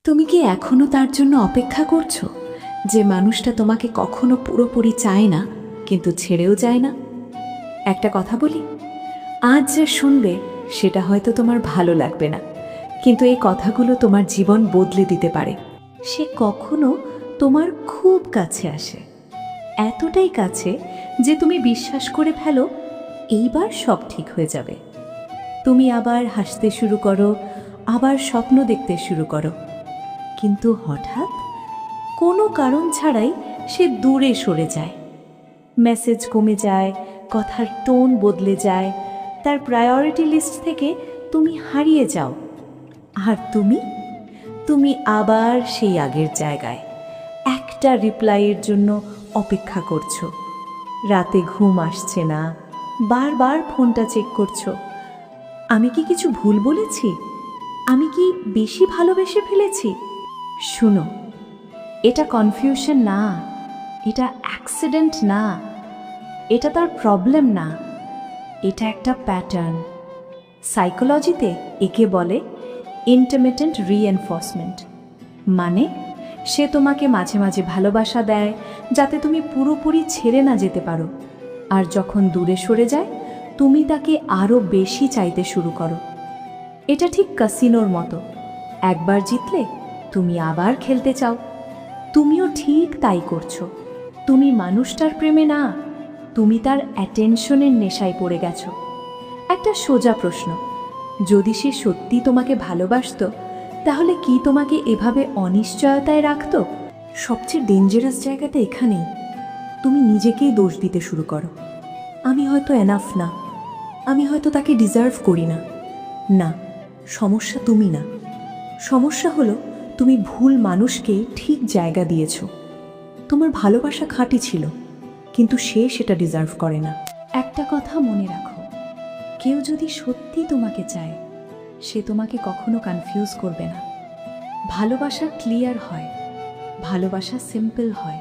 তুমি কি এখনো তার জন্য অপেক্ষা করছো, যে মানুষটা তোমাকে কখনো পুরোপুরি চায় না কিন্তু ছেড়েও যায় না? একটা কথা বলি, আজ যা শুনবে সেটা হয়তো তোমার ভালো লাগবে না, কিন্তু এই কথাগুলো তোমার জীবন বদলে দিতে পারে। সে কখনো তোমার খুব কাছে আসে, এতটাই কাছে যে তুমি বিশ্বাস করে ফেলো এইবার সব ঠিক হয়ে যাবে। তুমি আবার হাসতে শুরু করো, আবার স্বপ্ন দেখতে শুরু করো, কিন্তু হঠাৎ কোনো কারণ ছাড়াই সে দূরে সরে যায়। মেসেজ কমে যায়, কথার টোন বদলে যায়, তার প্রায়োরিটি লিস্ট থেকে তুমি হারিয়ে যাও। আর তুমি আবার সেই আগের জায়গায় একটা রিপ্লাইয়ের জন্য অপেক্ষা করছো। রাতে ঘুম আসছে না, বারবার ফোনটা চেক করছো। আমি কি কিছু ভুল বলেছি? আমি কি বেশি ভালোবেসে ফেলেছি? শুনো, এটা কনফিউশন না, এটা অ্যাক্সিডেন্ট না, এটা তার প্রবলেম না, এটা একটা প্যাটার্ন। সাইকোলজিতে একে বলে ইন্টারমিটেন্ট রিএনফোর্সমেন্ট। মানে সে তোমাকে মাঝে মাঝে ভালোবাসা দেয় যাতে তুমি পুরোপুরি ছেড়ে না যেতে পারো, আর যখন দূরে সরে যায় তুমি তাকে আরও বেশি চাইতে শুরু করো। এটা ঠিক ক্যাসিনোর মতো, একবার জিতলে তুমি আবার খেলতে চাও। তুমিও ঠিক তাই করছো। তুমি মানুষটার প্রেমে না, তুমি তার অ্যাটেনশনের নেশায় পড়ে গেছো। একটা সোজা প্রশ্ন, যদি সে সত্যি তোমাকে ভালোবাসতো তাহলে কি তোমাকে এভাবে অনিশ্চয়তায় রাখতো? সবচেয়ে ডেঞ্জারাস জায়গাটা এখানেই, তুমি নিজেকেই দোষ দিতে শুরু করো। আমি হয়তো এনাফ না, আমি হয়তো তাকে ডিজার্ভ করি না। না, সমস্যা তুমি না, সমস্যা হলো তুমি ভুল মানুষকে ঠিক জায়গা দিয়েছ। তোমার ভালোবাসা খাঁটি ছিল, কিন্তু সে সেটা ডিজার্ভ করে না। একটা কথা মনে রাখো, কেউ যদি সত্যি তোমাকে চায় সে তোমাকে কখনো কনফিউজ করবে না। ভালোবাসা ক্লিয়ার হয়, ভালোবাসা সিম্পল হয়।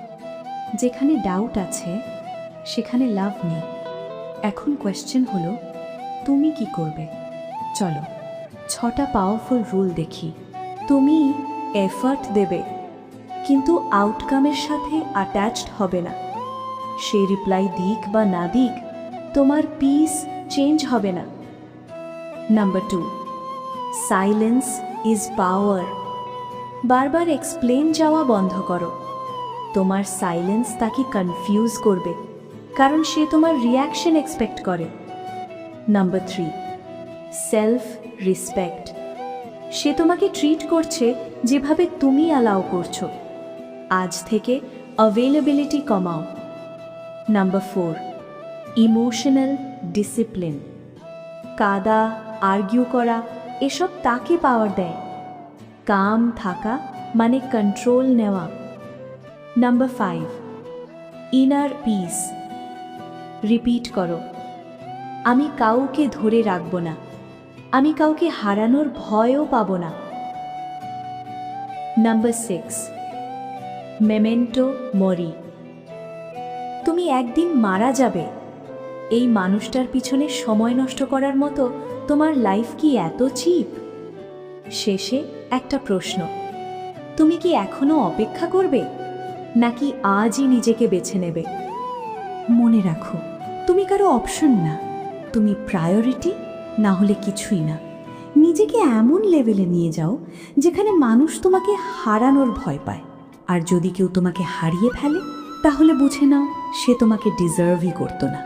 যেখানে ডাউট আছে সেখানে লাভ নেই। এখন কোয়েশ্চেন হলো, তুমি কি করবে? চলো 6টা পাওয়ারফুল রুল দেখি। তুমি এফর্ট দেবে, কিন্তু আউটকামের সাথে অ্যাটাচড হবে না। সে রিপ্লাই দিক বা না দিক, তোমার পিস চেঞ্জ হবে না। Number 2, silence is power. বারবার এক্সপ্লেন যাওয়া বন্ধ করো। তোমার সাইলেন্স তাকে কনফিউজ করবে, কারণ সে তোমার রিয়াকশন এক্সপেক্ট করে। Number 3, self respect. সে তোমাকে ট্রিট করছে যেভাবে তুমি অ্যালাউ করছো। আজ থেকে অ্যাভেলেবিলিটি কমাও। Number 4, emotional discipline. কাঁদা, আর্গিউ করা এসব তাকে পাওয়ার দেয়। কাম থাকা মানে কন্ট্রোল নেওয়া। Number 5, inner piece. রিপিট করো, আমি কাউকে ধরে রাখবো না, আমি কাউকে হারানোর ভয়ও পাবো না। নাম্বার 6, মেমেন্টো মরি। তুমি একদিন মারা যাবে। এই মানুষটার পিছনে সময় নষ্ট করার মতো তোমার লাইফ কি এত চিপ? শেষে একটা প্রশ্ন, তুমি কি এখনো অপেক্ষা করবে, নাকি আজই নিজেকে বেছে নেবে? মনে রাখো, তুমি কারো অপশন না, তুমি প্রায়োরিটি, না হলে কিছুই না। নিজেকে এমন লেভেলে নিয়ে যাও যেখানে মানুষ তোমাকে হারানোর ভয় পায়। আর যদি কেউ তোমাকে হারিয়ে ফেলে তাহলে বুঝে নাও সে তোমাকে ডিজার্ভই করতো না।